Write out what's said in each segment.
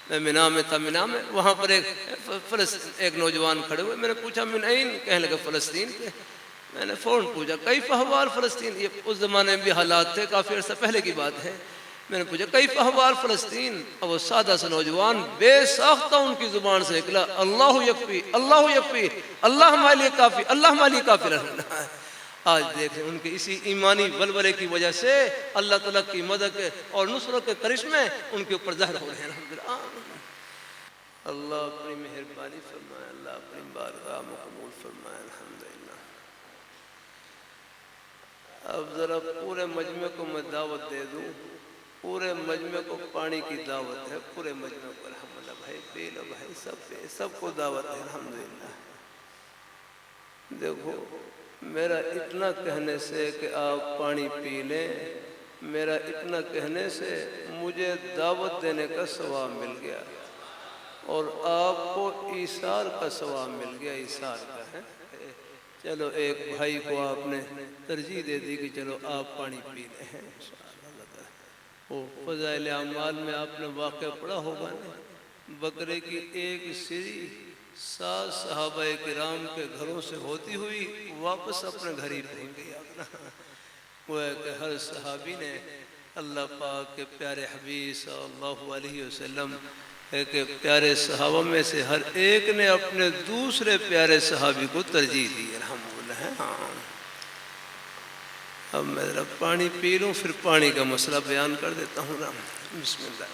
میں مینا میں تھا، مینا میں وہاں پر ایک نوجوان کھڑے ہوئے، میں نے پوچھا من این؟ کہنے لگے فلسطین کے۔ میں نے فوراً پوچھا کیف احوال فلسطین؟ یہ اس زمانے میں بھی حالات تھے، کافی عرصہ پہلے کی بات ہے۔ میں نے پوچھا کیف احوال فلسطین؟ اب وہ سادہ سا نوجوان بے ساختہ ان کی زبان سے نکلا اللہ یکفی، اللہ یکفی، اللہ ہمارے لیے کافی، اللہ ہمارے لیے کافی رہنا ہے۔ آج دیکھیں ان کے اسی ایمانی ولولے کی وجہ سے اللہ تعالیٰ کی مدد اور نصرت کے کرشمے ان کے اوپر ظاہر ہو رہے ہیں۔ الحمدللہ اللہ اپنی مہربانی فرمائے، اللہ اپنی بارگاہ میں قبول فرمائے۔ الحمدللہ اب ذرا پورے مجمع کو میں دعوت دے دوں، پورے مجمع کو پانی کی دعوت ہے، پورے مجمع کو الحمدللہ بھائی پی لو بھائی، سب کو دعوت ہے۔ الحمدللہ دیکھو میرا اتنا کہنے سے کہ آپ پانی پی لیں، میرا اتنا کہنے سے مجھے دعوت دینے کا ثواب مل گیا اور آپ کو ایثار کا ثواب مل گیا، ایثار کا ہے۔ چلو ایک بھائی کو آپ نے ترجیح دے دی کہ چلو آپ پانی پی لیں ہیں انشاءاللہ۔ وہ فضائل اعمال میں آپ نے واقعہ پڑھا ہوگا نا، بکرے کی ایک سری 7 صحابہ کرام کے گھروں سے ہوتی ہوئی واپس اپنے گھر ہی پہنچ گئی۔ وہ ہے کہ ہر صحابی نے اللہ پاک کے پیارے حبیب صلی اللہ علیہ وسلم ہے کہ پیارے صحابہ میں سے ہر ایک نے اپنے دوسرے پیارے صحابی کو ترجیح دی۔ الحمدللہ ہے۔ ہاں اب میں ذرا پانی پی لوں، پھر پانی کا مسئلہ بیان کر دیتا ہوں نا۔ بسم اللہ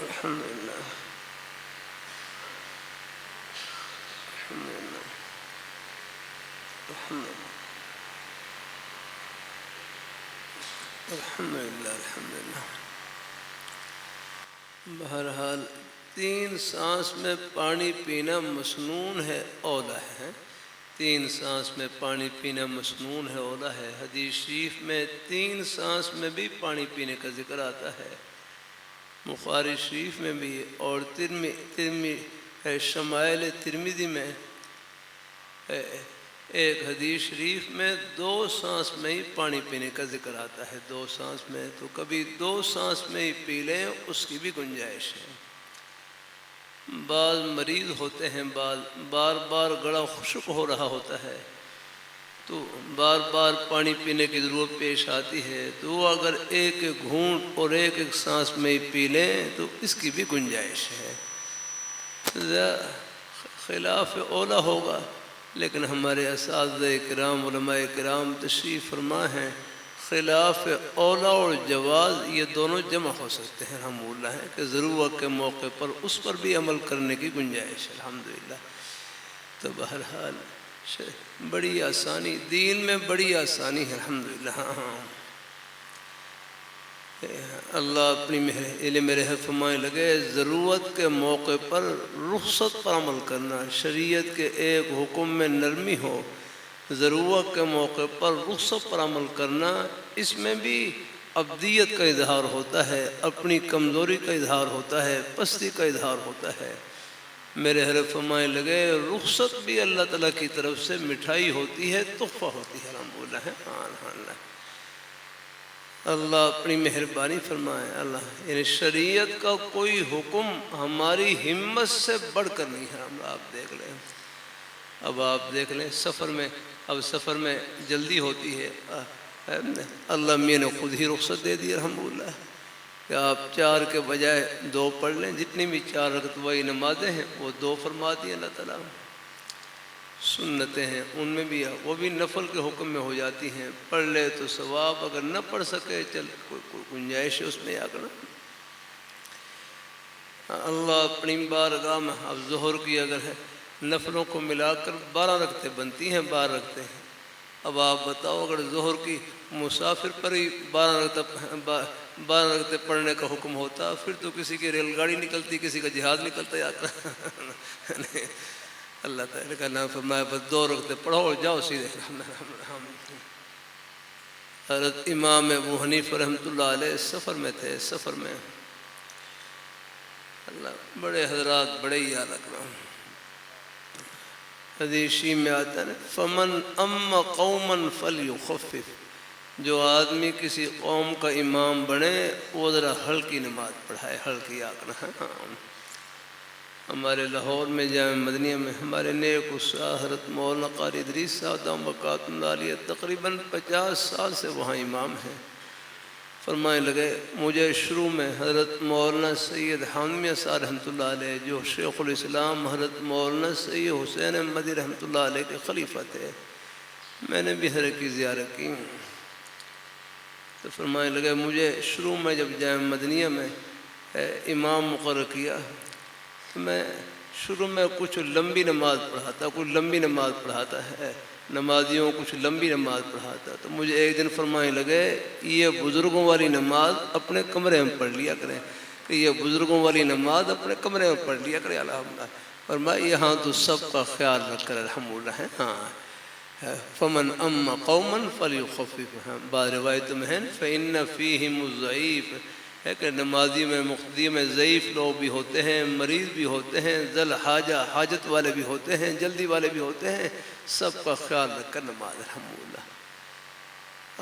الحمدللہ الحمدللہ الحمدللہ الحمدللہ۔ بہرحال 3 سانس میں پانی پینا مسنون ہے، اولا ہے۔ 3 سانس میں پانی پینا مسنون ہے، اولا ہے۔ حدیث شریف میں 3 سانس میں بھی پانی پینے کا ذکر آتا ہے، بخاری شریف میں بھی، اور شمائل ترمذی میں ایک حدیث شریف میں 2 سانس میں ہی پانی پینے کا ذکر آتا ہے، 2 سانس میں۔ تو کبھی 2 سانس میں ہی پی لیں، اس کی بھی گنجائش ہے۔ بعض مریض ہوتے ہیں، بار بار گلا خشک ہو رہا ہوتا ہے، تو بار بار پانی پینے کی ضرورت پیش آتی ہے، تو وہ اگر ایک ایک گھونٹ اور ایک ایک سانس میں ہی پی لیں تو اس کی بھی گنجائش ہے۔ خلاف اولا ہوگا، لیکن ہمارے اساتذہ کرام علماء کرام تشریف فرما ہیں، خلاف اولا اور جواز یہ دونوں جمع ہو سکتے ہیں۔ الحمدللہ ہے کہ ضرورت کے موقع پر اس پر بھی عمل کرنے کی گنجائش ہے۔ الحمدللہ تو بہرحال بڑی آسانی دین میں، بڑی آسانی ہے۔ الحمدللہ ہاں اللہ اپنی علم رحمت فرمائے لگے، ضرورت کے موقع پر رخصت پر عمل کرنا، شریعت کے ایک حکم میں نرمی ہو، ضرورت کے موقع پر رخصت پر عمل کرنا، اس میں بھی عبدیت کا اظہار ہوتا ہے، اپنی کمزوری کا اظہار ہوتا ہے، پستی کا اظہار ہوتا ہے۔ میرے حضرت فرمائے لگے رخصت بھی اللہ تعالیٰ کی طرف سے مٹھائی ہوتی ہے، تحفہ ہوتی ہے۔ الحمدللہ ہے اللہ اپنی مہربانی فرمائے۔ اللہ یعنی شریعت کا کوئی حکم ہماری ہمت سے بڑھ کر نہیں ہے۔ آپ دیکھ لیں، اب آپ دیکھ لیں سفر میں جلدی ہوتی ہے، اللہ میاں نے خود ہی رخصت دے دی الحمدللہ کہ آپ 4 کے بجائے 2 پڑھ لیں، جتنی بھی 4 رکعت وہی نمازیں ہیں وہ 2 فرما دی اللہ تعالیٰ۔ سنتیں ہیں ان میں بھی وہ بھی نفل کے حکم میں ہو جاتی ہیں، پڑھ لے تو ثواب، اگر نہ پڑھ سکے چل کوئی گنجائش ہے اس میں آ کر اللہ اپنی بارگاہ میں۔ اب ظہر کی اگر ہے نفلوں کو ملا کر 12 رکعتیں بنتی ہیں، 12 رکعتیں ہیں۔ اب آپ بتاؤ اگر ظہر کی مسافر پر ہی 12 رکعتیں پڑھنے کا حکم ہوتا، پھر تو کسی کی ریل گاڑی نکلتی، کسی کا جہاز نکلتا جاتا۔ اللہ تعالیٰ کا نام فرمایا بس 2 رکعتیں پڑھو اور جاؤ سیدھے۔ حضرت امام ابو حنیفہ رحمۃ اللہ علیہ سفر میں تھے، سفر میں اللہ بڑے حضرات بڑے ہی یاد رکھنا، حدیث میں آتا ہے فمن ام قوما فلیخفف، جو آدمی کسی قوم کا امام بنے وہ ذرا ہلکی نماز پڑھائے، ہلکی آکنا۔ ہمارے لاہور میں جامع مدنیہ میں ہمارے نیک استاد حضرت مولانا قاری ادریس صاحب دامت برکاتہ اللہ علیہ تقریباً 50 سال سے وہاں امام ہیں۔ فرمائے لگے مجھے شروع میں حضرت مولانا سید حامدیہ صاحب رحمۃ اللہ علیہ جو شیخ الاسلام حضرت مولانا سید حسین احمدی رحمۃ اللہ علیہ کے خلیفہ تھے، میں نے بھی حضرت کی زیارت کی، تو فرمائے لگے مجھے شروع میں جب جامع مدنیہ میں امام مقرر کیا تو میں شروع میں کچھ لمبی نماز پڑھاتا ہے، نمازیوں کچھ لمبی نماز پڑھاتا، تو مجھے ایک دن فرمائے لگے یہ بزرگوں والی نماز اپنے کمرے میں پڑھ لیا کریں، کہ یہ بزرگوں والی نماز اپنے کمرے میں پڑھ لیا کریں الحمدللہ۔ فرمایا یہاں تو سب کا خیال رکھ کر الحمدللہ ہے، ہاں فمن ام قوما فلیخفف، بعض روایتوں میں ہے فإن فیہم الضعیف، ہے کہ نمازی میں مقتدی میں ضعیف لوگ بھی ہوتے ہیں، مریض بھی ہوتے ہیں، ذل حاجہ حاجت والے بھی ہوتے ہیں، جلدی والے بھی ہوتے ہیں، سب کا خیال رکھ کر نماز الحمدللہ۔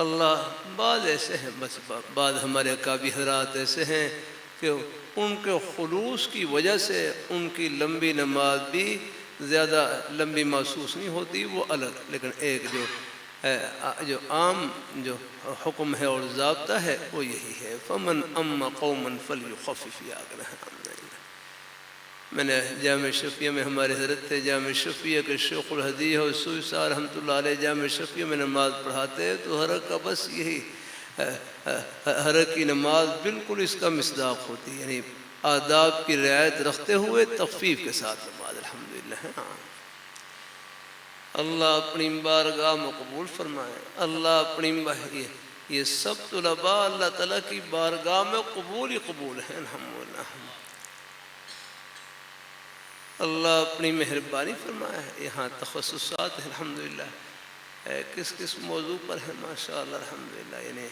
اللہ بعض ایسے ہیں، بس بعض ہمارے اکابر حضرات ایسے ہیں کہ ان کے خلوص کی وجہ سے ان کی لمبی نماز بھی زیادہ لمبی محسوس نہیں ہوتی، وہ الگ، لیکن ایک جو عام جو حکم ہے اور ضابطہ ہے وہ یہی ہے فمن ام قوما فلیخفف یا میں نے جامع شفیہ میں ہمارے حضرت تھے، جامع شفیہ کے شیخ الحدیث اور سوئی صاحب رحمۃ اللہ علیہ جامع شفیہ میں نماز پڑھاتے، تو حضرت کا بس یہی حضرت کی نماز بالکل اس کا مصداق ہوتی ہے، یعنی آداب کی رعایت رکھتے ہوئے تخفیف کے ساتھ نماز الحمدللہ۔ اللہ اپنی بارگاہ میں قبول فرمائے، اللہ اپنی یہ سب طلباء اللہ تعالیٰ کی بارگاہ میں قبول ہی قبول ہیں الحمدللہ۔ اللہ اپنی مہربانی فرمائے، یہاں تخصصات ہیں الحمدللہ، کس کس موضوع پر ہے ماشاءاللہ الحمدللہ، یعنی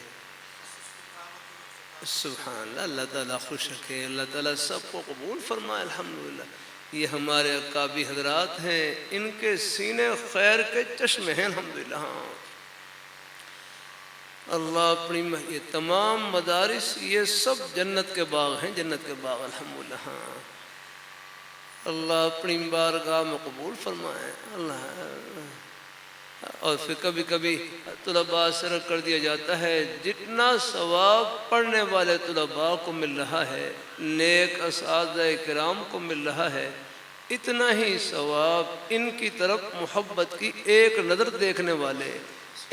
سبحان اللہ، اللہ تعالیٰ خوش رکھے، اللہ تعالیٰ سب کو قبول فرمائے الحمدللہ۔ یہ ہمارے اکابر حضرات ہیں، ان کے سینے خیر کے چشمے ہیں الحمدللہ۔ اللہ اپنی یہ تمام مدارس یہ سب جنت کے باغ ہیں، جنت کے باغ الحمدللہ۔ اللہ اپنی بارگاہ میں قبول فرمائے اللہ۔ اور پھر کبھی کبھی طلباء سے رد کر دیا جاتا ہے جتنا ثواب پڑھنے والے طلباء کو مل رہا ہے، نیک اساتذہ کرام کو مل رہا ہے، اتنا ہی ثواب ان کی طرف محبت کی ایک نظر دیکھنے والے،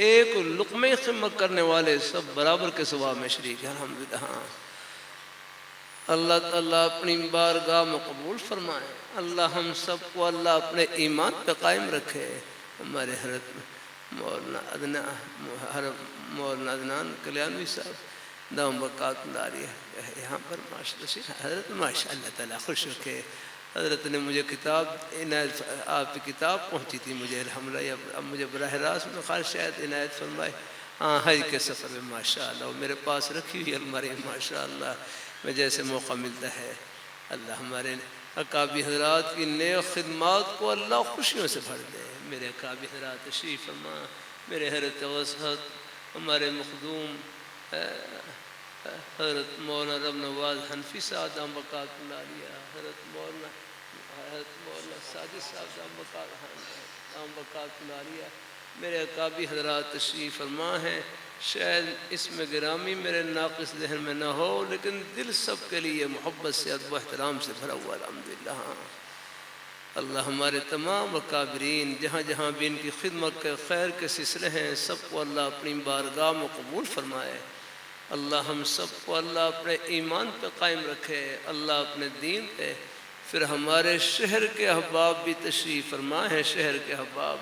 ایک لقمے خدمت کرنے والے سب برابر کے ثواب میں شریک ہیں الحمدللہ۔ اللہ تعالیٰ اپنی بارگاہ میں قبول فرمائے، اللہ ہم سب کو اللہ اپنے ایمان پہ قائم رکھے۔ ہمارے حضرت مولانا عدنان کلیانوی صاحب دامت برکاتہ اللہ علیہ یہاں پر حضرت ماشاء اللہ تعالیٰ خوش رکھے، حضرت نے مجھے کتاب عنایت، آپ کی کتاب پہنچی تھی مجھے الحمدللہ، اب مجھے براہ راست میں خواہش شاید عنایت فرمائے، ہاں حج کے سفر میں ماشاءاللہ وہ میرے پاس رکھی ہوئی الماری ماشاءاللہ، میں جیسے موقع ملتا ہے اللہ ہمارے اکابر حضرات کی نیک خدمات کو اللہ خوشیوں سے بھر دے۔ میرے اکابر حضرات تشریف فرما، میرے حضرت وسعت، ہمارے مخدوم حضرت مولانا رب نواز حنفی صاحب دامت برکاتہ اللہ علیہ، حضرت مولانا ساجد صاحب دامت برکاتہ اللہ علیہ، میرے اکابر حضرات تشریف فرما ہیں۔ شاید اس میں گرامی میرے ناقص ذہن میں نہ ہو، لیکن دل سب کے لیے محبت سے ادب و احترام سے بھرا ہوا الحمدللہ۔ اللہ ہمارے تمام اکابرین جہاں جہاں بھی ان کی خدمت کے خیر کے سلسلے ہیں سب کو اللہ اپنی بارگاہ میں قبول فرمائے، اللہ ہم سب کو اللہ اپنے ایمان پہ قائم رکھے، اللہ اپنے دین پہ۔ پھر ہمارے شہر کے احباب بھی تشریف فرما ہیں، شہر کے احباب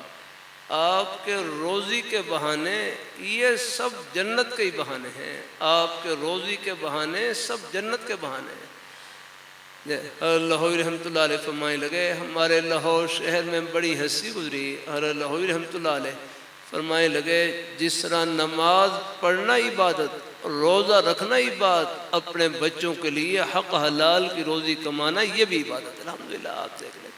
آپ کے روزی کے بہانے، یہ سب جنت کے ہی بہانے ہیں، آپ کے روزی کے بہانے سب جنت کے بہانے ہیں۔ لاہوری رحمۃ اللہ علیہ فرمائے لگے ہمارے لاہور شہر میں بڑی ہستی گزری، حضرت لاہوری رحمۃ اللہ علیہ فرمائے لگے جس طرح نماز پڑھنا عبادت، روزہ رکھنا عبادت، اپنے بچوں کے لیے حق حلال کی روزی کمانا یہ بھی عبادت الحمدللہ۔ آپ دیکھ لیں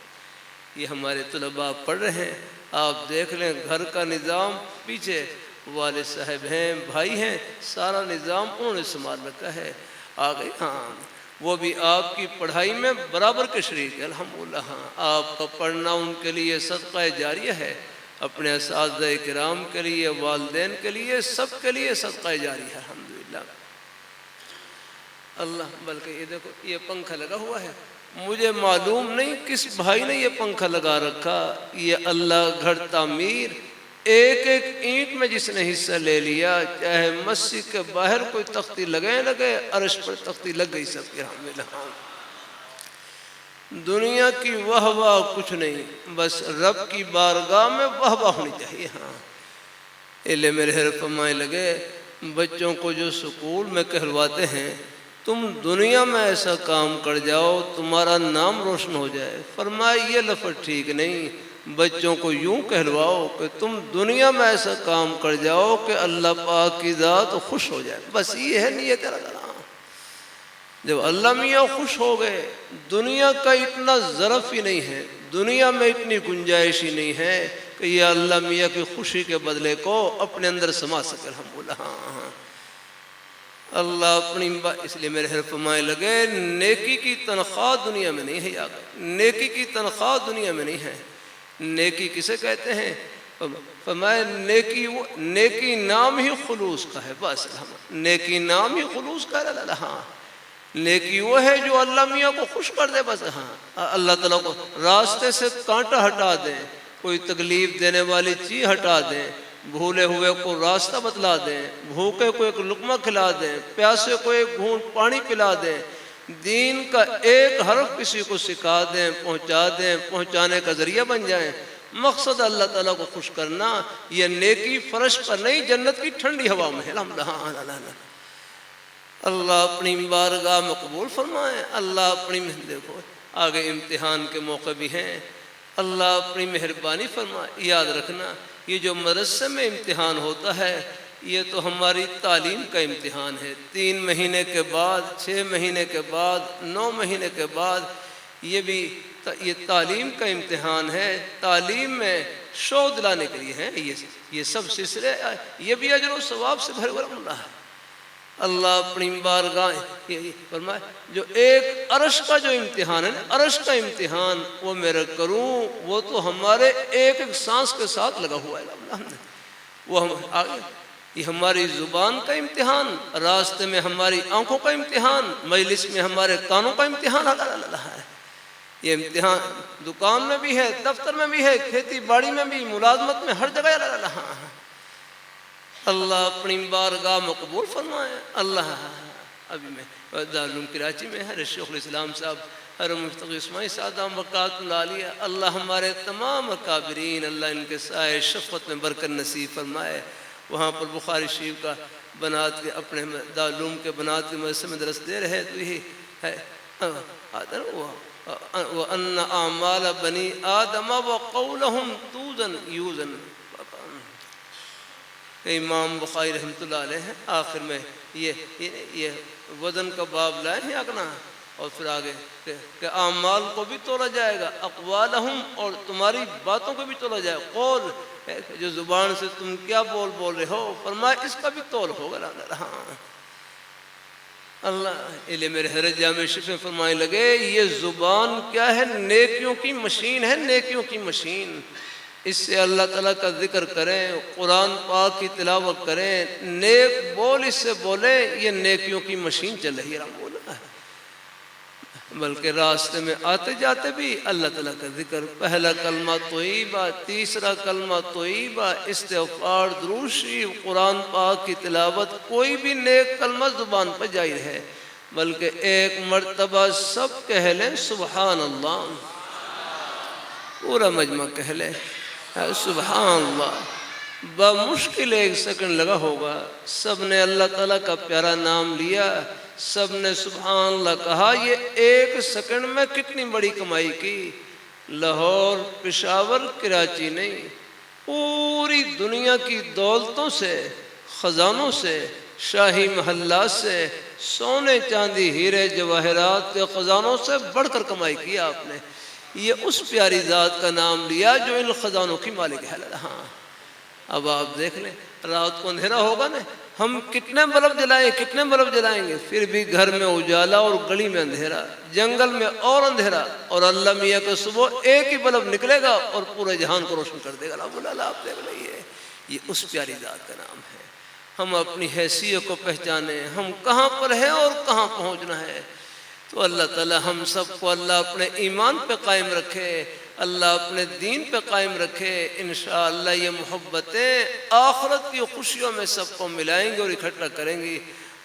یہ ہمارے طلباء پڑھ رہے ہیں، آپ دیکھ لیں گھر کا نظام پیچھے والد صاحب ہیں، بھائی ہیں، سارا نظام انہوں نے سنبھال رکھا ہے۔ آگے ہاں وہ بھی آپ کی پڑھائی میں برابر کے شریک ہے الحمدللہ۔ ہاں آپ کا پڑھنا ان کے لیے صدقہ جاریہ ہے، اپنے اساتذہ کرام کے لیے، والدین کے لیے، سب کے لیے صدقہ جاریہ ہے الحمدللہ۔ اللہ بلکہ یہ دیکھو یہ پنکھا لگا ہوا ہے، مجھے معلوم نہیں کس بھائی نے یہ پنکھا لگا رکھا، یہ اللہ گھر تعمیر ایک ایک اینٹ میں جس نے حصہ لے لیا، چاہے مسجد کے باہر کوئی تختی لگے عرش پر تختی لگ گئی سب کے الحمدللہ۔ دنیا کی واہ واہ کچھ نہیں، بس رب کی بارگاہ میں واہ واہ ہونی چاہیے۔ ہاں اللہ میرے فرمائے لگے بچوں کو جو سکول میں کہلواتے ہیں تم دنیا میں ایسا کام کر جاؤ تمہارا نام روشن ہو جائے، فرمایا یہ لفظ ٹھیک نہیں، بچوں کو یوں کہلواؤ کہ تم دنیا میں ایسا کام کر جاؤ کہ اللہ پاک کی ذات خوش ہو جائے، بس یہ ہے نیت اللہ۔ جب اللہ میاں خوش ہو گئے، دنیا کا اتنا ظرف ہی نہیں ہے، دنیا میں اتنی گنجائش ہی نہیں ہے کہ یہ اللہ میاں کی خوشی کے بدلے کو اپنے اندر سما سکے الحمدللہ۔ ہاں اللہ اپنی اس لیے میرے حضرت فرمائے لگے نیکی کی تنخواہ دنیا میں نہیں ہے، یاد نیکی کی تنخواہ دنیا میں نہیں ہے۔ نیکی کسے کہتے ہیں؟ فرمایا نیکی نام ہی خلوص کا ہے، بس نیکی نام ہی خلوص کا ہے۔ ہاں نیکی وہ ہے جو اللہ میاں کو خوش کر دے، بس ہاں اللہ تعالیٰ کو راستے سے کانٹا ہٹا دیں، کوئی تکلیف دینے والی چیز ہٹا دیں، بھولے ہوئے کو راستہ بتلا دیں، بھوکے کو ایک لقمہ کھلا دیں، پیاسے کو ایک گھونٹ پانی پلا دیں، دین کا ایک حرف کسی کو سکھا دیں، پہنچا دیں، پہنچانے کا ذریعہ بن جائیں، مقصد اللہ تعالیٰ کو خوش کرنا۔ یہ نیکی فرش پر نہیں، جنت کی ٹھنڈی ہوا میں ہے الحمدللہ۔ اللہ اپنی بارگاہ میں قبول فرمائے، اللہ اپنی دیکھو آگے امتحان کے موقع بھی ہیں، اللہ اپنی مہربانی فرمائے۔ یاد رکھنا یہ جو مدرسے میں امتحان ہوتا ہے یہ تو ہماری تعلیم کا امتحان ہے، 3 مہینے کے بعد، 6 مہینے کے بعد، 9 مہینے کے بعد یہ تعلیم کا امتحان ہے۔ تعلیم میں شوق دلانے کے لیے ہے یہ سب سلسلے، یہ بھی اجر و ثواب سے بھرے ہوئے ہے۔ اللہ اپنی بارگاہ فرمائے جو ایک عرش کا جو امتحان ہے نا، عرش کا امتحان وہ میرا کروں، وہ تو ہمارے ایک ایک سانس کے ساتھ لگا ہوا ہے۔ وہ یہ ہماری زبان کا امتحان، راستے میں ہماری آنکھوں کا امتحان، مجلس میں ہمارے کانوں کا امتحان اللہ ہے۔ یہ امتحان دکان میں بھی ہے، دفتر میں بھی ہے، کھیتی باڑی میں بھی، ملازمت میں، ہر جگہ اللہ ہے۔ اللہ اپنی بارگاہ میں قبول فرمائے۔ اللہ ابھی میں دارالعلوم کراچی میں ہے، شیخ الاسلام صاحب حرم مفتقی اسماعیل سادام وقات العالیہ، اللہ ہمارے تمام اکابرین اللہ ان کے سائے شفقت میں برکت نصیب فرمائے۔ وہاں پر بخاری شریف کا بنات کے اپنے دارالعلوم کے بنات کے مدرسے میں درس دے رہے تو یہی ہے وَأَنَّ أَعْمَالَ بَنِي آدَمَ وَقَوْلَهُمْ تُوزَنْ يُوزَنْ۔ امام بخاری رحمۃ اللہ علیہ ہیں، آخر میں یہ وزن کا باب لائے ہیں اگنا، اور پھر آگے کہ اعمال کو بھی تولا جائے گا، اقوالہم اور تمہاری باتوں کو بھی تولا جائے گا، قول جو زبان سے تم کیا بول رہے ہو، فرمایا اس کا بھی تول ہوگا۔ اللہ علم میرے حضرت جامع شریف میں فرمائے لگے یہ زبان کیا ہے؟ نیکیوں کی مشین ہے، نیکیوں کی مشین۔ اس سے اللہ تعالیٰ کا ذکر کریں، قرآن پاک کی تلاوت کریں، نیک بول اس سے بولیں، یہ نیکیوں کی مشین چل رہی ہے۔ بلکہ راستے میں آتے جاتے بھی اللہ تعالیٰ کا ذکر، پہلا کلمہ طیبہ، تیسرا کلمہ طیبہ، استغفار، درود شریف، قرآن پاک کی تلاوت، کوئی بھی نیک کلمہ زبان پر جاری ہے، بلکہ ایک مرتبہ سب کہہ لیں سبحان اللہ، پورا مجمع کہہ لیں سبحان اللہ، بمشکل 1 سیکنڈ لگا ہوگا، سب نے اللہ تعالیٰ کا پیارا نام لیا، سب نے سبحان اللہ کہا، یہ 1 سیکنڈ میں کتنی بڑی کمائی کی۔ لاہور، پشاور، کراچی نہیں، پوری دنیا کی دولتوں سے، خزانوں سے، شاہی محلات سے، سونے چاندی ہیرے جواہرات کے خزانوں سے بڑھ کر کمائی کی آپ نے۔ یہ اس پیاری ذات کا نام لیا جو ان خزانوں کی مالک ہے۔ ہاں اب آپ دیکھ لیں رات کو اندھیرا ہوگا نا، ہم کتنے بلب جلائیں، کتنے بلب جلائیں گے، پھر بھی گھر میں اجالا اور گلی میں اندھیرا، جنگل میں اور اندھیرا، اور اللہ میاں کہ صبح ایک ہی بلب نکلے گا اور پورے جہان کو روشن کر دے گا۔ اللہ آپ دیکھ لئیے، یہ اس پیاری ذات کا نام ہے۔ ہم اپنی حیثیت کو پہچانیں، ہم کہاں پر ہیں اور کہاں پہنچنا ہے۔ تو اللہ تعالی ہم سب کو اللہ اپنے ایمان پہ قائم رکھے، اللہ اپنے دین پہ قائم رکھے۔ انشاءاللہ یہ محبتیں آخرت کی خوشیوں میں سب کو ملائیں گے اور اکٹھا کریں گی۔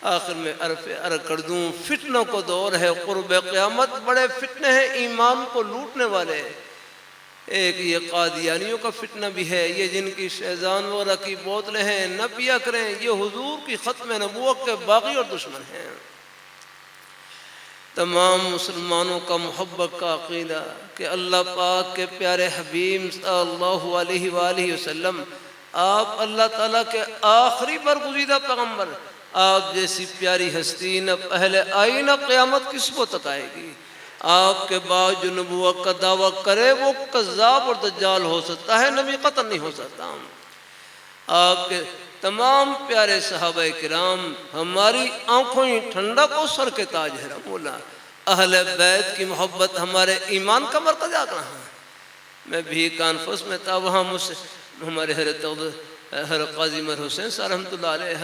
آخر میں عرض کر دوں، فتنوں کو دور ہے، قرب قیامت بڑے فتنے ہیں ایمان کو لوٹنے والے۔ ایک یہ قادیانیوں کا فتنہ بھی ہے، یہ جن کی شیزان وغیرہ کی بوتلیں ہیں نہ پیا کریں، یہ حضور کی ختم نبوت کے باغی اور دشمن ہیں۔ تمام مسلمانوں کا محبت کا عقیدہ کہ اللہ پاک کے پیارے حبیب صلی اللہ علیہ وآلہ وسلم، آپ اللہ تعالیٰ کے آخری برگزیدہ پیغمبر، آپ جیسی پیاری ہستی نہ پہلے آئی نہ قیامت کس کو تک آئے گی۔ آپ کے بعد جو نبوت کا دعویٰ کرے وہ کذاب اور دجال ہو سکتا ہے، نبی قطعا نہیں ہو سکتا۔ آپ کے تمام پیارے صحابہ کرام ہماری آنکھوں ہی ٹھنڈک اور سر کے تاج ہے۔ مولا اہل بیت کی محبت ہمارے ایمان کا مرکز آ ہے۔ میں بھی کانفرنس میں تھا، وہاں مجھ سے ہمارے حضرت قاضی مر حسین صاحب رحمۃ اللہ علیہ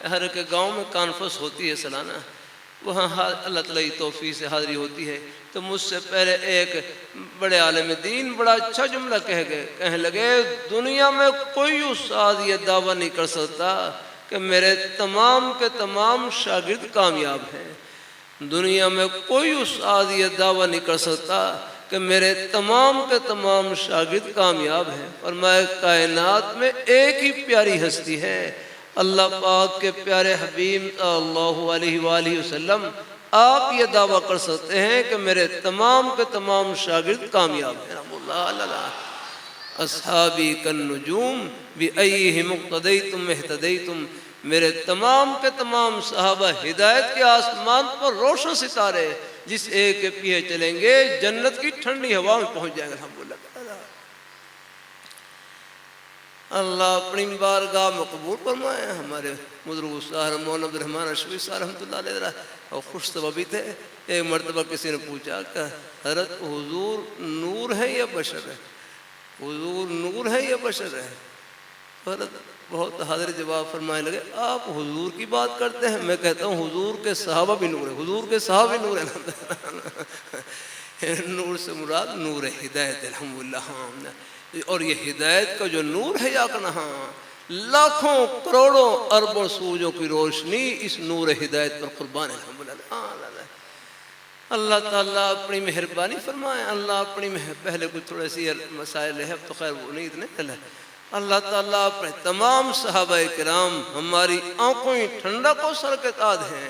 ہر کے گاؤں میں کانفرنس ہوتی ہے سالانہ، وہاں اللہ تعالیٰ کی توفیق سے حاضری ہوتی ہے۔ تو مجھ سے پہلے ایک بڑے عالم دین بڑا اچھا جملہ کہنے لگے، دنیا میں کوئی استاد یہ دعویٰ نہیں کر سکتا کہ میرے تمام کے تمام شاگرد کامیاب ہیں۔ دنیا میں کوئی استاد یہ دعویٰ نہیں کر سکتا کہ میرے تمام کے تمام شاگرد کامیاب ہیں، اور میں کائنات میں ایک ہی پیاری ہستی ہے، اللہ پاک کے پیارے حبیب صلی اللہ علیہ وآلہ وسلم، آپ یہ دعویٰ کر سکتے ہیں کہ میرے تمام کے تمام شاگرد کامیاب ہیں۔ اصحابی کالنجوم بأیہم اقتدیتم اہتدیتم، میرے تمام کے تمام صحابہ ہدایت کے آسمان پر روشن ستارے، جس ایک کے پیچھے چلیں گے جنت کی ٹھنڈی ہوا میں پہنچ جائیں گے۔ اللہ اپنی بارگاہ میں قبول فرمائے۔ ہمارے بزرگ استاد مولانا عبد الرحمن اشوی صاحب رحمۃ اللہ علیہ اور خوش طبع بھی تھے۔ ایک مرتبہ کسی نے پوچھا کہ حضرت حضور نور ہے یا بشر ہے؟ حضور نور ہے یا بشر ہے؟ حضرت بہت حاضر جواب فرمانے لگے، آپ حضور کی بات کرتے ہیں، میں کہتا ہوں حضور کے صحابہ بھی نور ہیں، حضور کے صحابہ بھی نور ہیں۔ نور سے مراد نور ہدایت، الحمدللہ۔ اور یہ ہدایت کا جو نور ہے یا کہاں لاکھوں کروڑوں اربوں سورجوں کی روشنی اس نور ہدایت پر قربان ہے، الحمدللہ۔ اللہ تعالیٰ اپنی مہربانی فرمائے۔ اللہ اپنی پہلے کچھ تھوڑے سی مسائل ہے، اب تو خیر وہ نہیں اتنے۔ اللہ تعالیٰ اپنے تمام صحابہ کرام ہماری آنکھوں ہی ٹھنڈک اور سر کے تاج ہیں،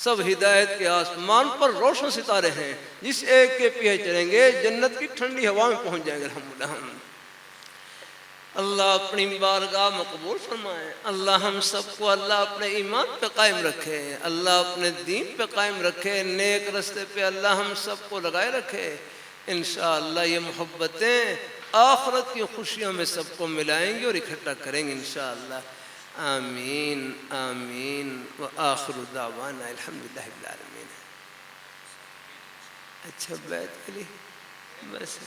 سب ہدایت کے آسمان پر روشن ستارے ہیں، جس ایک کے پیچھے چلیں گے جنت کی ٹھنڈی ہوا میں پہنچ جائیں گے، الحمدللہ۔ اللہ اپنی بارگاہ میں قبول فرمائے۔ اللہ ہم سب کو اللہ اپنے ایمان پہ قائم رکھے، اللہ اپنے دین پہ قائم رکھے، نیک رستے پہ اللہ ہم سب کو لگائے رکھے۔ انشاءاللہ یہ محبتیں آخرت کی خوشیوں میں سب کو ملائیں گے اور اکٹھا کریں گے انشاءاللہ۔ آمین آمین وآخر دعوانا الحمدللہ رب العالمین۔ اچھا بیت کے لیے بس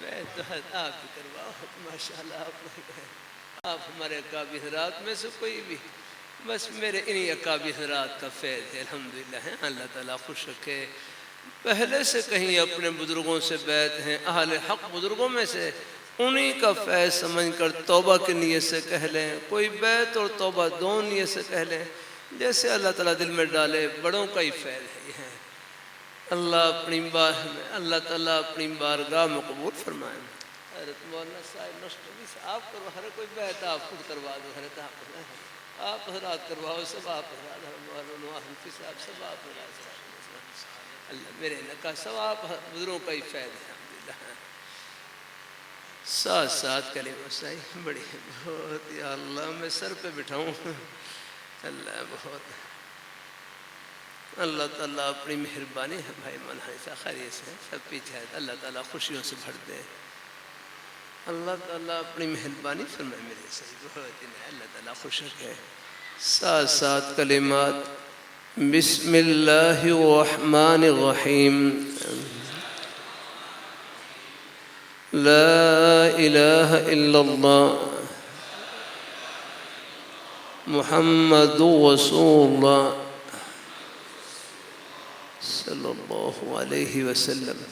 بیت تو آپ بھی کرواؤ، ماشاءاللہ آپ ہمارے اکابر حضرات میں سے کوئی بھی، بس میرے انہی اکابر حضرات کا فیض ہے، الحمدللہ ہے۔ اللہ تعالیٰ خوش رکھے۔ پہلے سے کہیں اپنے بزرگوں سے بیت ہیں، اہل حق بزرگوں میں سے، انہی کا فیض سمجھ کر توبہ کی نیت سے کہہ لیں، کوئی بیت اور توبہ دونوں نیت سے کہہ لیں، جیسے اللہ تعالیٰ دل میں ڈالے، بڑوں کا ہی فیض ہے یہ ہے۔ اللہ تعالیٰ اپنی بارگاہ میں قبول فرمائیں۔ حضرت مولانا صاحب نشتری سے آپ کرو، ہر کوئی بیت آپ خود کروا دو، حضرت آپ حضرات کرواؤ، سب آپ حضرات، مولانا حنفی صاحب سب آپ حضرات، اللہ میرے نکا سب آپ بزرگوں کا ہی فیض ہے، الحمدللہ۔ ساتھ ساتھ کلمہ صحیح بڑی بہت، یا اللہ میں سر پہ بٹھاؤں، اللہ بہت، اللہ تعالیٰ اپنی مہربانی ہے۔ بھائی منحصہ خیریت سے سب پیچھے ہے، اللہ تعالیٰ خوشیوں سے بھر دے۔ اللہ تعالیٰ اپنی مہربانی فرمائے میرے ساتھ، اللہ تعالیٰ خوش رکھے۔ ساتھ ساتھ کلمات بسم اللہ الرحمن الرحیم، لا الہ الا اللہ محمد رسول اللہ صلی اللہ علیہ وسلم۔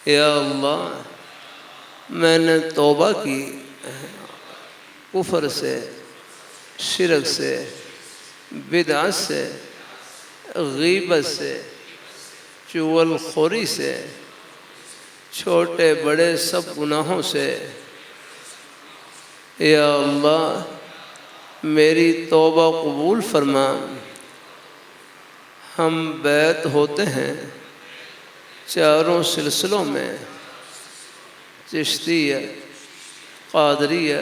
یا اللہ میں نے توبہ کی کفر سے، شرک سے، بدعت سے، غیبت سے، چغل خوری سے، چھوٹے بڑے سب گناہوں سے۔ یا اللہ میری توبہ قبول فرما۔ ہم بیعت ہوتے ہیں چاروں سلسلوں میں، چشتیہ، قادریہ،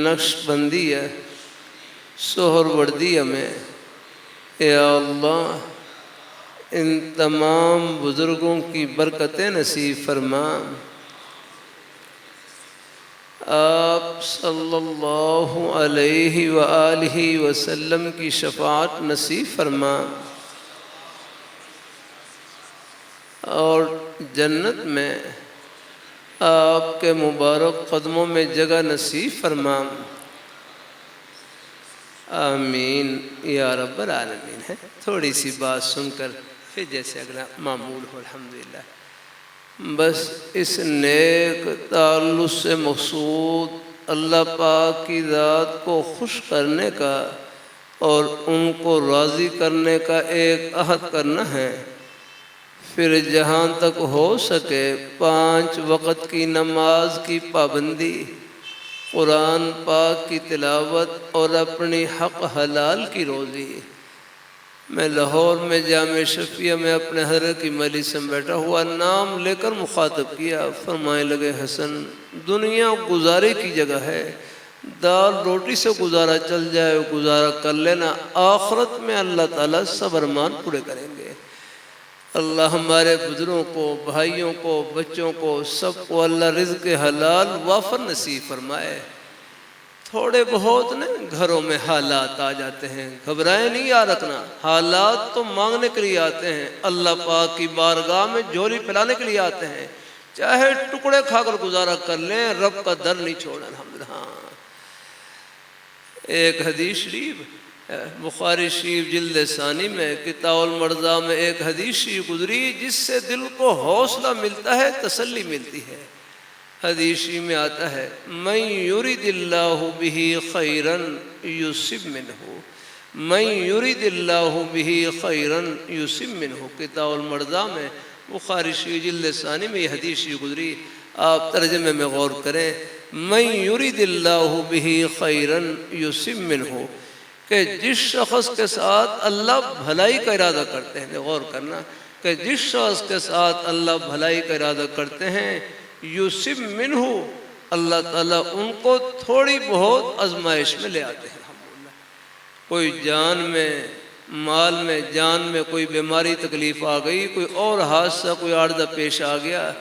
نقشبندیہ، سہروردیہ میں۔ یا اللہ ان تمام بزرگوں کی برکتیں نصیب فرما۔ آپ صلی اللہ علیہ وآلہ وسلم کی شفاعت نصیب فرما، اور جنت میں آپ کے مبارک قدموں میں جگہ نصیب فرما۔ آمین یا رب العالمین۔ ہے تھوڑی سی بات سن کر پھر جیسے اگلا معمول ہو، الحمدللہ۔ بس اس نیک تعلق سے مقصود اللہ پاک کی ذات کو خوش کرنے کا اور ان کو راضی کرنے کا ایک عہد کرنا ہے۔ پھر جہاں تک ہو سکے 5 وقت کی نماز کی پابندی، قرآن پاک کی تلاوت اور اپنی حق حلال کی روزی۔ میں لاہور میں جامع شفیہ میں اپنے حضرت کی مجلس سے بیٹھا ہوا نام لے کر مخاطب کیا، فرمائے لگے حسن دنیا گزارے کی جگہ ہے، دال روٹی سے گزارا چل جائے گزارا کر لینا، آخرت میں اللہ تعالیٰ سب ارمان پورے کریں گے۔ اللہ ہمارے بزرگوں کو، بھائیوں کو، بچوں کو، سب کو اللہ رزق حلال وافر نصیب فرمائے۔ تھوڑے بہت نہیں گھروں میں حالات آ جاتے ہیں، گھبرائے نہیں یاد رکھنا، حالات تو مانگنے کے لیے آتے ہیں، اللہ پاک کی بارگاہ میں جھولی پھیلانے کے لیے آتے ہیں، چاہے ٹکڑے کھا کر گزارا کر لیں، رب کا در نہیں چھوڑنا۔ الحمدللہ۔ ایک حدیث شریف بخاری شریف جلد ثانی میں کتاب المرضا میں ایک حدیث شریف گزری جس سے دل کو حوصلہ ملتا ہے، تسلی ملتی ہے۔ حدیث شریف میں آتا ہے من یرید اللہ بہ خیرا یصب منہ، من یرید اللہ بہ خیرا یصب منہ۔ کتاب المرضا میں بخاری شریف جلد ثانی میں یہ حدیث شریف گزری، آپ ترجمے میں غور کریں، من یرید اللہ بہ خیرا یصب منہ، کہ جس شخص کے ساتھ اللہ بھلائی کا ارادہ کرتے ہیں، غور کرنا، کہ جس شخص کے ساتھ اللہ بھلائی کا ارادہ کرتے ہیں، یصب منہ، اللہ تعالیٰ ان کو تھوڑی بہت آزمائش میں لے آتے ہیں۔ الحمدللہ۔ کوئی جان میں، مال میں، جان میں کوئی بیماری تکلیف آ گئی، کوئی اور حادثہ کوئی عارضہ پیش آ گیا،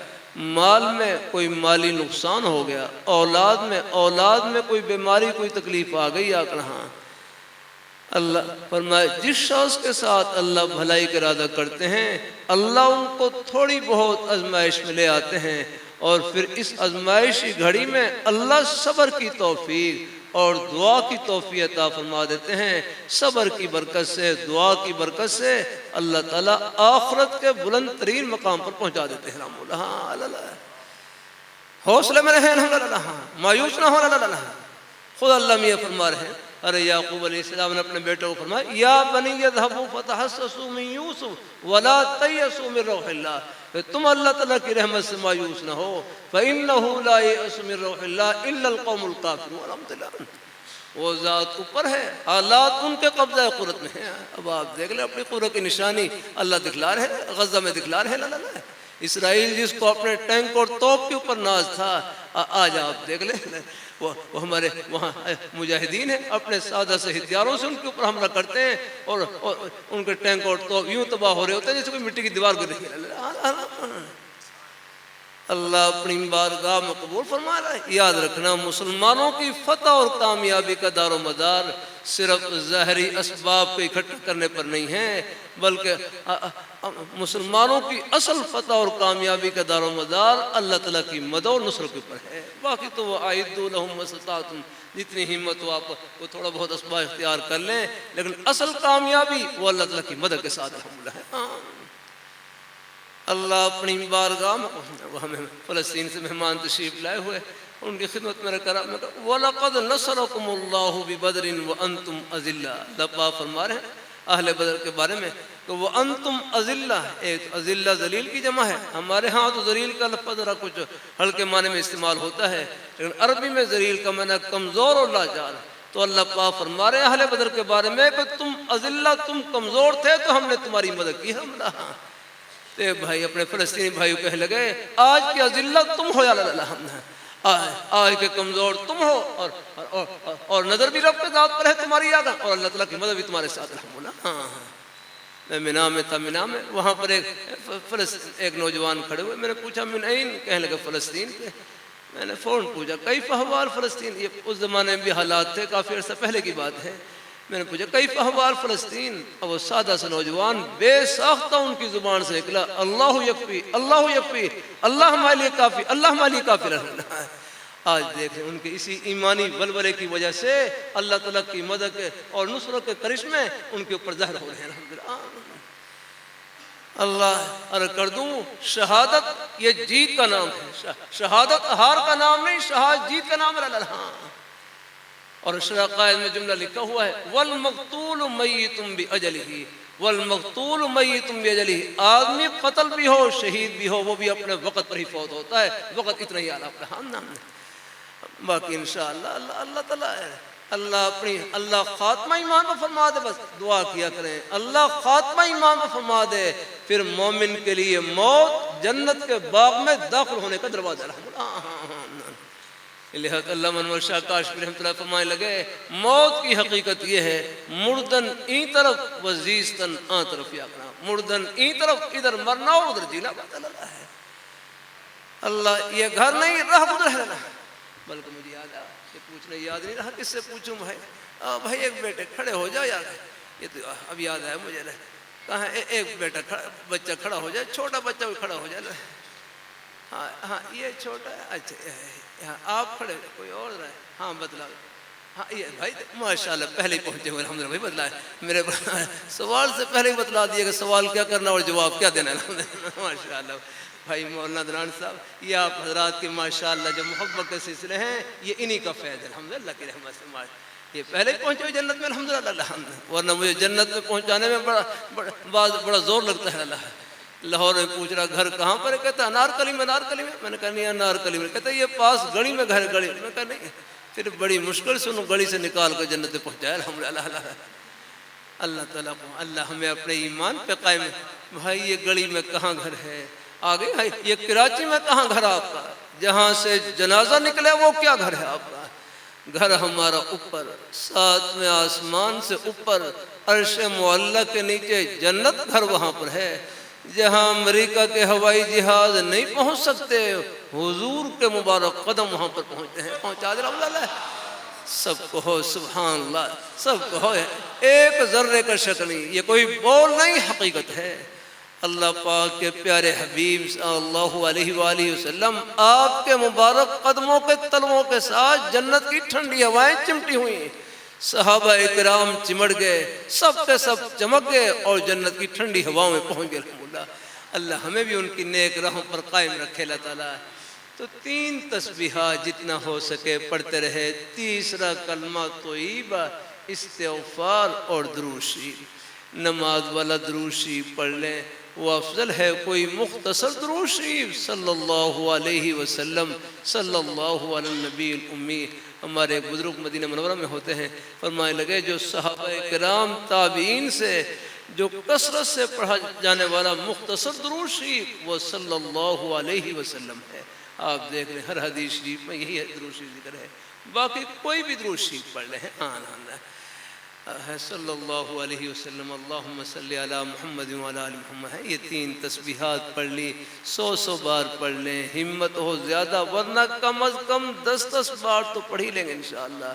مال میں کوئی مالی نقصان ہو گیا، اولاد میں کوئی بیماری کوئی تکلیف آ گئی، آ کہاں اللہ فرمائے جس شخص کے ساتھ اللہ بھلائی کا ارادہ کرتے ہیں، اللہ ان کو تھوڑی بہت آزمائش میں لے آتے ہیں، اور پھر اس آزمائشی گھڑی میں اللہ صبر کی توفیق اور دعا کی توفیق عطا فرما دیتے ہیں۔ صبر کی برکت سے، دعا کی برکت سے اللہ تعالیٰ آخرت کے بلند ترین مقام پر پہنچا دیتے ہیں۔ الحمدللہ۔ حوصلے میں رہیں، الحمدللہ، مایوس نہ ہو۔ الحمدللہ۔ خود اللہ میاں فرما رہے ہیں، ارے یعقوب علیہ السلام نے اپنے بیٹے کو فرمایا یا بنی اذهبوا فتحسسوا من یوسف ولا تیأسوا من روح اللہ، کہ تم اللہ تعالیٰ کی رحمت سے مایوس نہ ہو، فإنه لا يأس من روح اللہ الا القوم الکافرون۔ الحمدللہ۔ وہ ذات اوپر ہے، حالات ان کے قبضہ قدرت میں ہیں۔ اب آپ دیکھ لیں اپنی قدرت کی نشانی اللہ دکھلا رہے ہیں، غزہ میں دکھلا رہے ہیں۔ اسرائیل جس کو اپنے ٹینک اور توپ کے اوپر ناز تھا، آج آپ دیکھ لیں وہ ہمارے وہاں مجاہدین ہیں، اپنے سادہ سے ہتھیاروں سے ان کے اوپر حملہ کرتے ہیں، اور ان کے ٹینک اور توپ یوں تباہ ہو رہے ہوتے ہیں جیسے کوئی مٹی کی دیوار گر رہی ہے۔ اللہ اپنی بارگاہ میں قبول فرما رہا ہے۔ یاد رکھنا مسلمانوں کی فتح اور کامیابی کا دار و مدار صرف ظاہری اسباب کو اکٹھا کرنے پر نہیں ہے، بلکہ مسلمانوں کی اصل فتح اور کامیابی کا دار و مدار اللہ تعالیٰ کی مدد اور نصرت کے اوپر ہے۔ باقی تو وہ اعدوا لهم ما استطعتم، جتنی ہمت ہو آپ وہ تھوڑا بہت اسباب اختیار کر لیں، لیکن اصل کامیابی وہ اللہ تعالیٰ کی مدد کے ساتھ الحمدللہ ہے۔ اللہ اپنی بارگاہ میں، وہ ہمیں فلسطین سے مہمان تشریف لائے ہوئے، ان کی خدمت میں کرا، میں کہا وَلَقَدْ نَصَرَكُمُ اللَّهُ بِبَدْرٍ وَأَنْتُمْ أَذِلَّةٌ۔ اللہ پاک فرما رہے ہیں اہل بدر کے بارے میں کہ وَأَنْتُمْ أَذِلَّةٌ، ایک اذلہ ذلیل کی جمع ہے۔ ہمارے ہاں تو ذلیل کا لفظ ذرا کچھ ہلکے معنی میں استعمال ہوتا ہے، لیکن عربی میں ذلیل کا معنی کمزور اور لاچار۔ تو اللہ پاک فرما رہے ہیں اہل بدر کے بارے میں کہ تم اذلہ، تم کمزور تھے تو ہم نے تمہاری مدد کی۔ ہم تے بھائی اپنے فلسطینی بھائیوں کہنے لگے آج کی ذلت تم ہو یا اللہ، آج کے کمزور تم ہو، اور نظر بھی رب کے ذات پر ہے تمہاری آگاہ، اور اللہ تعالیٰ کی مدد بھی تمہارے ساتھ الحمدللہ۔ میں مینا میں تھا، مینا میں وہاں پر ایک نوجوان کھڑے ہوئے، میں نے پوچھا من این؟ کہنے لگے فلسطین کے۔ میں نے فوراً پوچھا کیف احوال فلسطین؟ یہ اس زمانے میں بھی حالات تھے، کافی عرصہ پہلے کی بات ہے۔ میں نے پوچھا کیف احوال فلسطین؟ اب وہ سادہ سے نوجوان بے ساختہ ان کی زبان سے نکلا اللہ یکفی، اللہ یکفی، اللہ ہمارے لیے کافی، اللہ ہمارے لیے کافی رہنا ہے۔ آج دیکھیں ان کے اسی ایمانی ولولے کی وجہ سے اللہ تعالیٰ کی مدد اور نصرت کے کرشمے ان کے اوپر ظاہر ہو رہے ہیں الحمدللہ۔ اللہ عرض کر دوں شہادت یہ جیت کا نام ہے، شہادت ہار کا نام نہیں، شہادت جیت کا نام ہے اللہ۔ اور شرح قائد میں جملہ لکھا ہوا ہے وَالْمَقْتُولُ مَيِّتٌ بِأَجَلِهِ، وَالْمَقْتُولُ مَيِّتٌ بِأَجَلِهِ، آدمی قتل بھی ہو شہید بھی ہو وہ بھی اپنے وقت پر ہی فوت ہوتا ہے، وقت اتنا ہی آلہ اپنا ہم نام ہے۔ باقی انشاءاللہ اللہ تعالیٰ ہے، اللہ خاتمہ ایمان پر فرما دے، بس دعا کیا کریں اللہ خاتمہ ایمان پر فرما دے، پھر مومن کے لیے موت جنت کے باغ میں داخل ہونے کا دروازہ الحمدللہ۔ لہذا علامہ انور شاہ کاشمی رحمۃ اللہ فرمانے لگے موت کی حقیقت یہ ہے مردن این طرف وزیستن آن طرف یاکنا، مردن این طرف ادھر مرنا اور ادھر جینا، بات اللہ ہے۔ اللہ یہ گھر نہیں رہ گزر ہے، بلکہ مجھے یاد آیا یہ پوچھنے یاد نہیں رہا کس سے پوچھوں بھائی، بھائی ایک بیٹے کھڑے ہو جاؤ یار، یہ تو اب یاد آیا مجھے، کہاں ایک بیٹا بچہ کھڑا ہو جائے، چھوٹا بچہ بھی کھڑا ہو جائے، ہاں ہاں یہ چھوٹا ہے، اچھا آپ کھڑے کوئی اور رہے، ہاں بدلا، ہاں یہ بھائی ماشاءاللہ پہلے ہی پہنچے ہوئے الحمدللہ، بھائی بدلا ہے میرے سوال سے پہلے ہی بتلا دیا کہ سوال کیا کرنا اور جواب کیا دینا الحمدللہ ماشاءاللہ۔ بھائی مولانا دران صاحب یہ آپ حضرات کے ماشاءاللہ جو محبت کے سلسلے ہیں یہ انہی کا فیض ہے الحمدللہ کی رحمت سے، یہ پہلے ہی پہنچے ہوئے جنت میں الحمدللہ الحمدللہ، ورنہ مجھے جنت میں پہنچانے میں بڑا زور لگتا ہے اللہ۔ لاہور میں پوچھ رہا گھر کہاں پر ہے، کہتا انارکلی میں، انارکلی میں، میں نے کہا نہیں انارکلی میں، کہتا یہ پاس گڑی میں گھر، گڑی میں، کہا نہیں، پھر بڑی مشکل سے انہوں گڑی سے نکال کر جنت میں پہنچایا الحمدللہ۔ اللہ تعالیٰ کو اللہ ہمیں اپنے ایمان پہ قائم ہے۔ بھائی یہ گڑی میں کہاں گھر ہے، آگے بھائی یہ کراچی میں کہاں گھر آپ کا، جہاں سے جنازہ نکلے وہ کیا گھر ہے آپ کا؟ گھر ہمارا اوپر ساتویں آسمان سے اوپر عرش معلیٰ کے نیچے جنت، گھر وہاں پر ہے جہاں امریکہ کے ہوائی جہاز نہیں پہنچ سکتے، حضور کے مبارک قدم وہاں پر پہنچتے ہیں، پہنچا دے اللہ۔ سب کو ہو سبحان اللہ، سب کو ہو، ایک ذرے کا شک نہیں، یہ کوئی بول نہیں، حقیقت ہے۔ اللہ پاک کے پیارے حبیب صلی اللہ علیہ وآلہ وسلم آپ کے مبارک قدموں کے تلووں کے ساتھ جنت کی ٹھنڈی ہوائیں چمٹی ہوئیں، صحابہ اکرام چمٹ گئے، سب کے سب چمک گئے اور جنت کی ٹھنڈی ہواؤں میں پہنچ گئے الحمدللہ۔ اللہ ہمیں بھی ان کی نیک راہوں پر قائم رکھے اللہ تعالیٰ۔ تو 3 تسبیحات جتنا ہو سکے پڑھتے رہے، تیسرا کلمہ طیبہ، استغفار اور درود شریف۔ نماز والا درود شریف پڑھ لیں وہ افضل ہے، کوئی مختصر درود شریف صلی اللہ علیہ وسلم، صلی اللہ علی النبی الامی۔ ہمارے بزرگ مدینہ منورہ میں ہوتے ہیں، فرمائے لگے جو صحابہ کرام تابعین سے جو کثرت سے پڑھا جانے والا مختصر درود شریف وہ صلی اللہ علیہ وسلم ہے۔ آپ دیکھ لیں ہر حدیث شریف میں یہی درود شریف ذکر ہے، باقی کوئی بھی درود شریف پڑھ لیں۔ ہے صلی اللہ علیہ وسلم، اللہم صلی علی محمد وعلی آل محمد ہے۔ یہ 3 تسبیحات پڑھ لی، 100 بار پڑھ لیں، ہمت ہو زیادہ، ورنہ کم از کم 10 بار تو پڑھ ہی لیں گے انشاءاللہ۔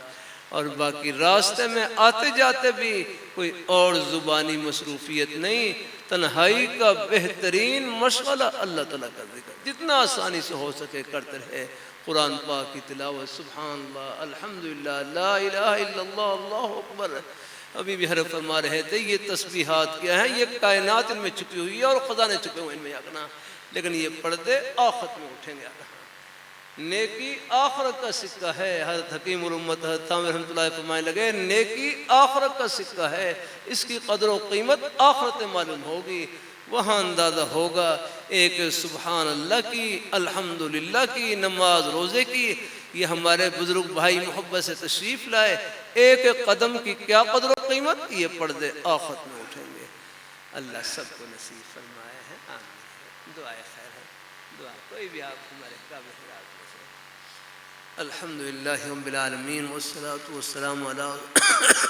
اور باقی راستے میں آتے جاتے بھی کوئی اور زبانی مصروفیت نہیں، تنہائی کا بہترین مشغلہ اللہ تعالیٰ کا ذکر، جتنا آسانی سے ہو سکے کرتے رہے۔ قرآن پاک کی تلاوت، سبحان اللہ، الحمدللہ، لا الہ الا اللہ، اللہ اکبر۔ ابھی بھی حضرت فرما رہے تھے یہ تسبیحات کیا ہیں، یہ کائنات ان میں چھپی ہوئی ہے اور خزانے چھپے ہوئے ان میں یقنا، لیکن یہ پردے آخرت میں اٹھیں گے یقنا۔ نیکی آخرت کا سکہ ہے۔ حضرت حکیم الامت حضرت تھانوی رحمۃ اللہ فرمانے لگے نیکی آخرت کا سکہ ہے، اس کی قدر و قیمت آخرت میں معلوم ہوگی، وہاں اندازہ ہوگا۔ ایک سبحان اللہ کی، الحمدللہ کی، نماز روزے کی، یہ ہمارے بزرگ بھائی محبت سے تشریف لائے، ایک ایک قدم کی کیا قدر و قیمت، یہ پردے آخرت میں اٹھیں گے۔ اللہ سب کو نصیب فرمائے ہیں، آمین۔ دعائے خیر ہے، دعا کوئی بھی آپ ہمارے قابل حضرات میں سے۔ الحمدللہ رب العالمین والصلاة والسلام علی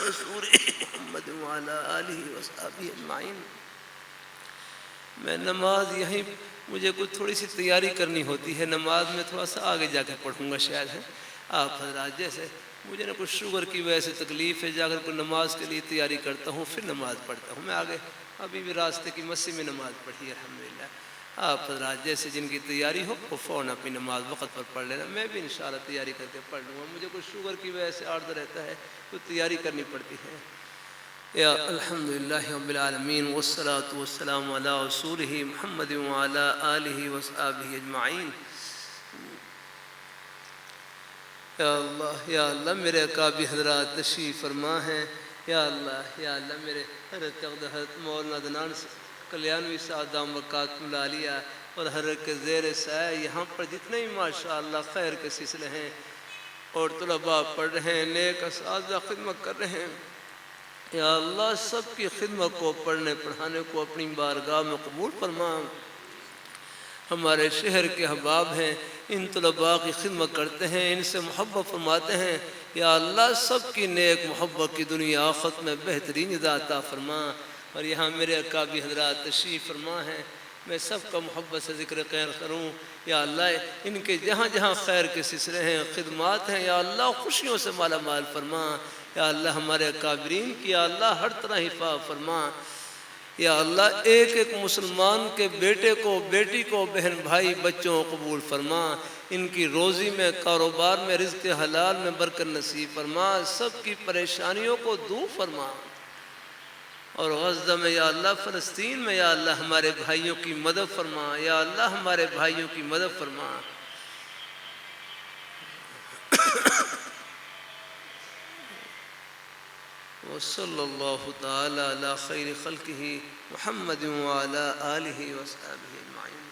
رسول محمد وعلی آلہ وصحبہ اجمعین۔ میں نماز یہیں مجھے کچھ تھوڑی سی تیاری کرنی ہوتی ہے، نماز میں تھوڑا سا آگے جا کے پڑھوں گا شاید ہے۔ آپ حضرات جیسے مجھے نہ کچھ شوگر کی وجہ سے تکلیف ہے، جا کر کوئی نماز کے لیے تیاری کرتا ہوں پھر نماز پڑھتا ہوں، میں آگے ابھی بھی راستے کی مسجد میں نماز پڑھی ہے الحمدللہ۔ آپ حضرات جیسے جن کی تیاری ہو وہ فوراً اپنی نماز وقت پر پڑھ لینا، میں بھی انشاءاللہ تیاری کر کے پڑھ لوں گا، مجھے کچھ شوگر کی وجہ سے عارض رہتا ہے تو تیاری کرنی پڑتی ہے۔ یا الحمدللہ رب العالمین والصلاة والسلام علی رسولہ محمد وعلی آلہ وصحبہ اجمعین۔ یا اللہ میرے اکابر حضرات تشریف فرما ہیں، یا اللہ میرے حضرت حضرت مولانا عدنان کلیانوی صاحب دام برکاتہ اللہ علیہ اور حضرت کے زیر سایہ یہاں پر جتنے ہی ماشاءاللہ خیر کے سلسلے ہیں اور طلباء پڑھ رہے ہیں، نیک اساتذہ خدمت کر رہے ہیں، یا اللہ سب کی خدمت کو، پڑھنے پڑھانے کو اپنی بارگاہ میں قبول فرما۔ ہمارے شہر کے احباب ہیں، ان طلباء کی خدمت کرتے ہیں، ان سے محبت فرماتے ہیں، یا اللہ سب کی نیک محبت کی دنیا آخرت میں بہترین عطا فرما۔ اور یہاں میرے اکابر حضرات تشریف فرما ہیں، میں سب کا محبت سے ذکر خیر کروں، یا اللہ ان کے جہاں جہاں خیر کے سلسلے ہیں، خدمات ہیں، یا اللہ خوشیوں سے مالا مال فرما، یا اللہ ہمارے اکابرین کی یا اللہ ہر طرح حفاظت فرما۔ یا اللہ ایک ایک مسلمان کے بیٹے کو، بیٹی کو، بہن بھائی بچوں کو قبول فرما، ان کی روزی میں، کاروبار میں، رزق حلال میں برکت نصیب فرما، سب کی پریشانیوں کو دور فرما۔ اور غزہ میں یا اللہ فلسطین میں یا اللہ ہمارے بھائیوں کی مدد فرما، یا اللہ ہمارے بھائیوں کی مدد فرما۔ وصلی اللہ تعالی علی خیر خلقہ محمد وعلی آلہ وصحبہ اجمعین۔